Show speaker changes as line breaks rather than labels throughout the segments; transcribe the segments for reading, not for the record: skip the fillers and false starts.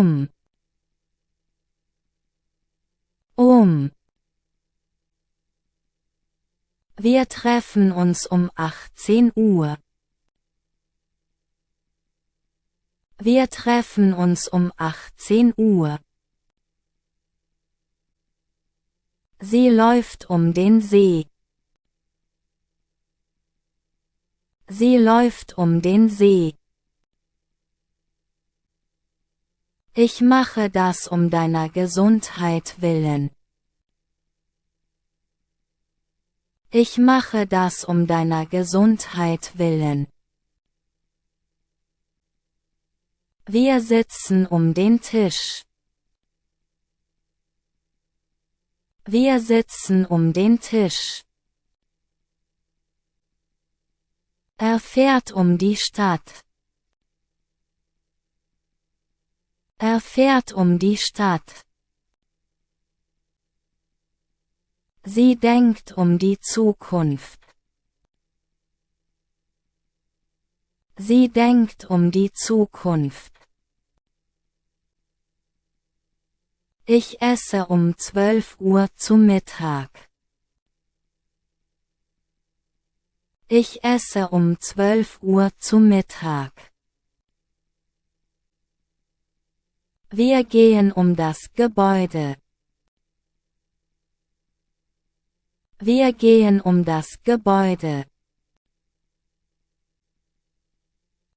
um, um. Wir treffen uns um 18 Uhr. Wir treffen uns um 18 Uhr. Sie läuft um den See. Sie läuft um den See. Ich mache das um deiner Gesundheit willen. Ich mache das um deiner Gesundheit willen. Wir sitzen um den Tisch. Wir sitzen um den Tisch. Er fährt um die Stadt. Er fährt um die Stadt. Sie denkt um die Zukunft. Sie denkt um die Zukunft. Ich esse um 12 Uhr zu Mittag. Ich esse um 12 Uhr zu Mittag. Wir gehen um das Gebäude. Wir gehen um das Gebäude.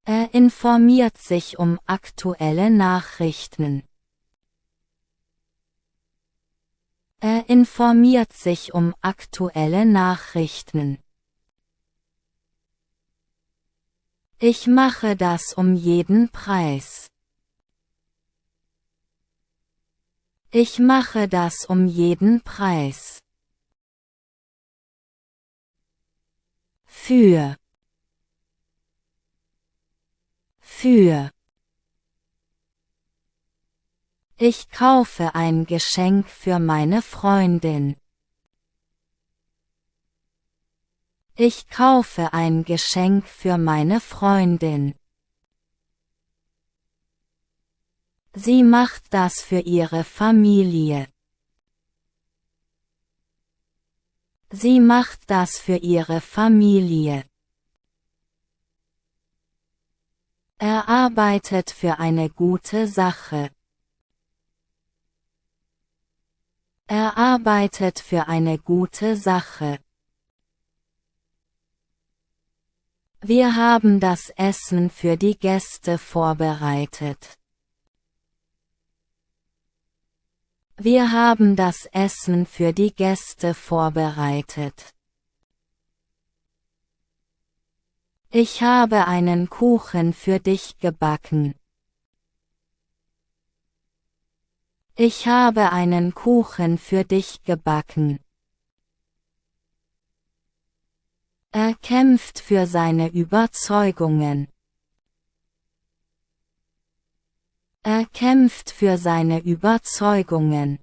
Er informiert sich um aktuelle Nachrichten. Er informiert sich um aktuelle Nachrichten. Ich mache das um jeden Preis. Ich mache das um jeden Preis. Für. Ich kaufe ein Geschenk für meine Freundin. Ich kaufe ein Geschenk für meine Freundin. Sie macht das für ihre Familie. Sie macht das für ihre Familie. Er arbeitet für eine gute Sache. Er arbeitet für eine gute Sache. Wir haben das Essen für die Gäste vorbereitet. Wir haben das Essen für die Gäste vorbereitet. Ich habe einen Kuchen für dich gebacken. Ich habe einen Kuchen für dich gebacken. Er kämpft für seine Überzeugungen. Er kämpft für seine Überzeugungen.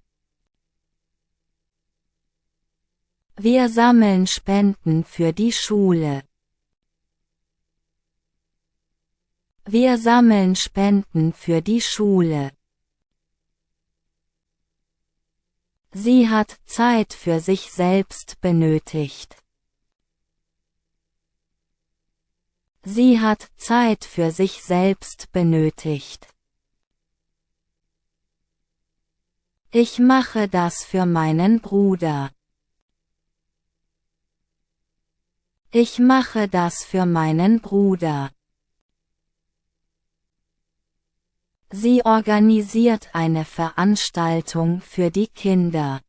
Wir sammeln Spenden für die Schule. Wir sammeln Spenden für die Schule. Sie hat Zeit für sich selbst benötigt. Sie hat Zeit für sich selbst benötigt. Ich mache das für meinen Bruder. Ich mache das für meinen Bruder. Sie organisiert eine Veranstaltung für die Kinder.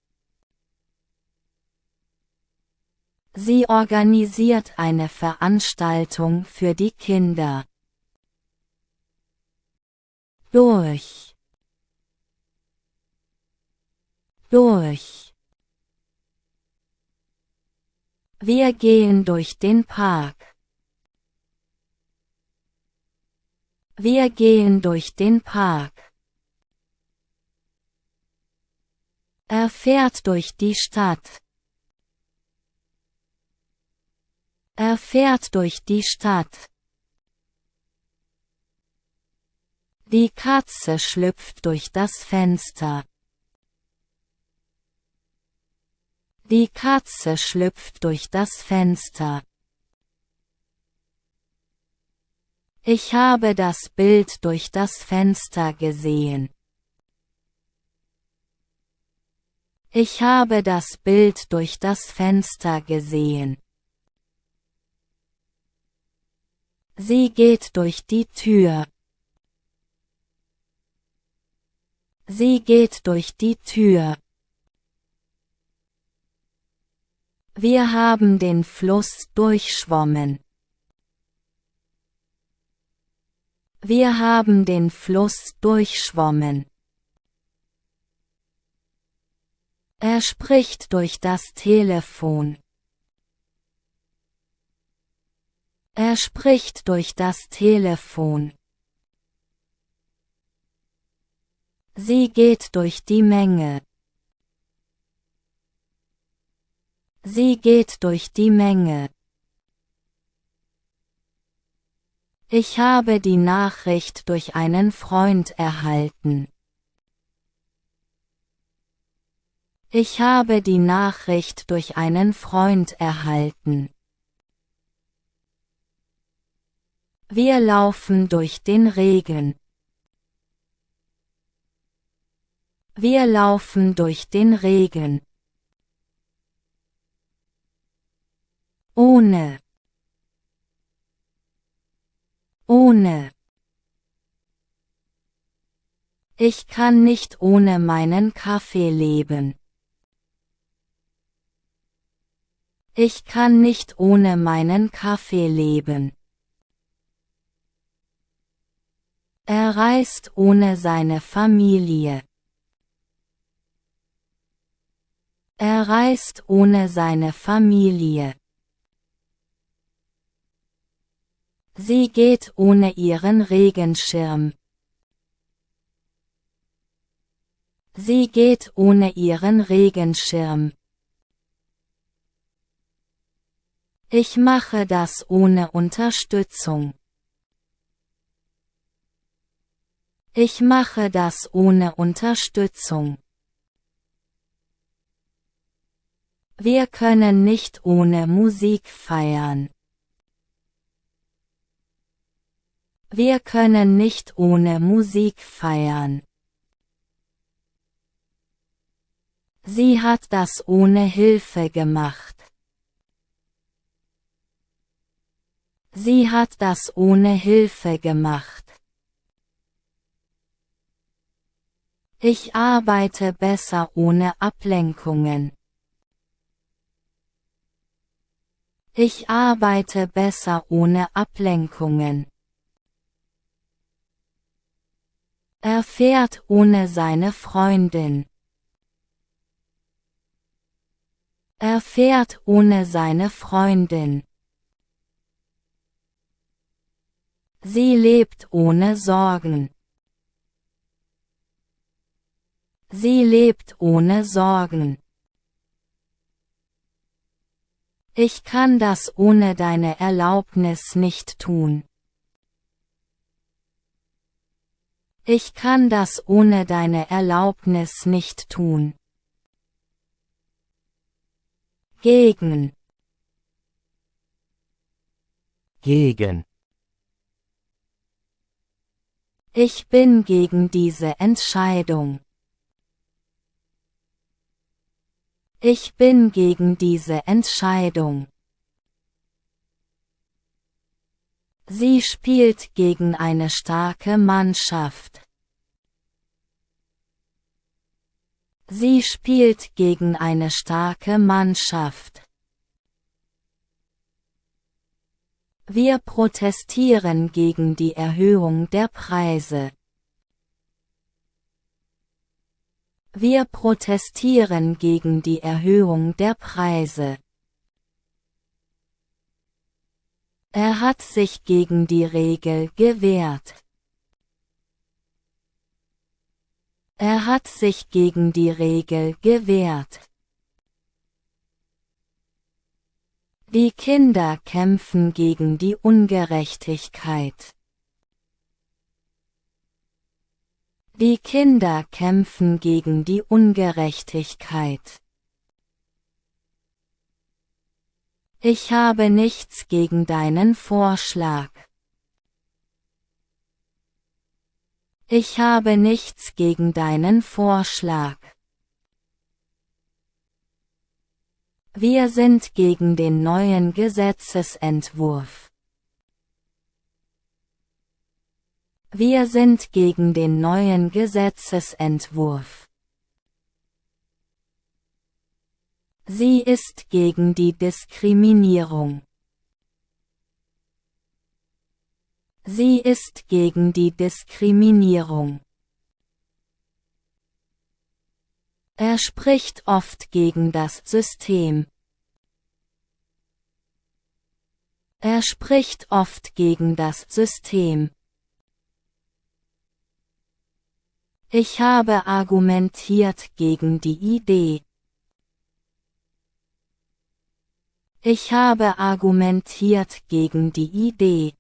Sie organisiert eine Veranstaltung für die Kinder. Durch. Wir gehen durch den Park. Wir gehen durch den Park. Er fährt durch die Stadt. Er fährt durch die Stadt. Die Katze schlüpft durch das Fenster. Die Katze schlüpft durch das Fenster. Ich habe das Bild durch das Fenster gesehen. Ich habe das Bild durch das Fenster gesehen. Sie geht durch die Tür. Sie geht durch die Tür. Wir haben den Fluss durchschwommen. Wir haben den Fluss durchschwommen. Er spricht durch das Telefon. Er spricht durch das Telefon. Sie geht durch die Menge. Sie geht durch die Menge. Ich habe die Nachricht durch einen Freund erhalten. Ich habe die Nachricht durch einen Freund erhalten. Wir laufen durch den Regen. Wir laufen durch den Regen. Ohne. Ohne. Ich kann nicht ohne meinen Kaffee leben. Ich kann nicht ohne meinen Kaffee leben. Er reist ohne seine Familie. Er reist ohne seine Familie. Sie geht ohne ihren Regenschirm. Sie geht ohne ihren Regenschirm. Ich mache das ohne Unterstützung. Ich mache das ohne Unterstützung. Wir können nicht ohne Musik feiern. Wir können nicht ohne Musik feiern. Sie hat das ohne Hilfe gemacht. Sie hat das ohne Hilfe gemacht. Ich arbeite besser ohne Ablenkungen. Ich arbeite besser ohne Ablenkungen. Er fährt ohne seine Freundin. Er fährt ohne seine Freundin. Sie lebt ohne Sorgen. Sie lebt ohne Sorgen. Ich kann das ohne deine Erlaubnis nicht tun. Ich kann das ohne deine Erlaubnis nicht tun. Gegen.
Gegen.
Ich bin gegen diese Entscheidung. Ich bin gegen diese Entscheidung. Sie spielt gegen eine starke Mannschaft. Sie spielt gegen eine starke Mannschaft. Wir protestieren gegen die Erhöhung der Preise. Wir protestieren gegen die Erhöhung der Preise. Er hat sich gegen die Regel gewehrt. Er hat sich gegen die Regel gewehrt. Die Kinder kämpfen gegen die Ungerechtigkeit. Die Kinder kämpfen gegen die Ungerechtigkeit. Ich habe nichts gegen deinen Vorschlag. Ich habe nichts gegen deinen Vorschlag. Wir sind gegen den neuen Gesetzesentwurf. Wir sind gegen den neuen Gesetzesentwurf. Sie ist gegen die Diskriminierung. Sie ist gegen die Diskriminierung. Er spricht oft gegen das System. Er spricht oft gegen das System. Ich habe argumentiert gegen die Idee. Ich habe argumentiert gegen die Idee.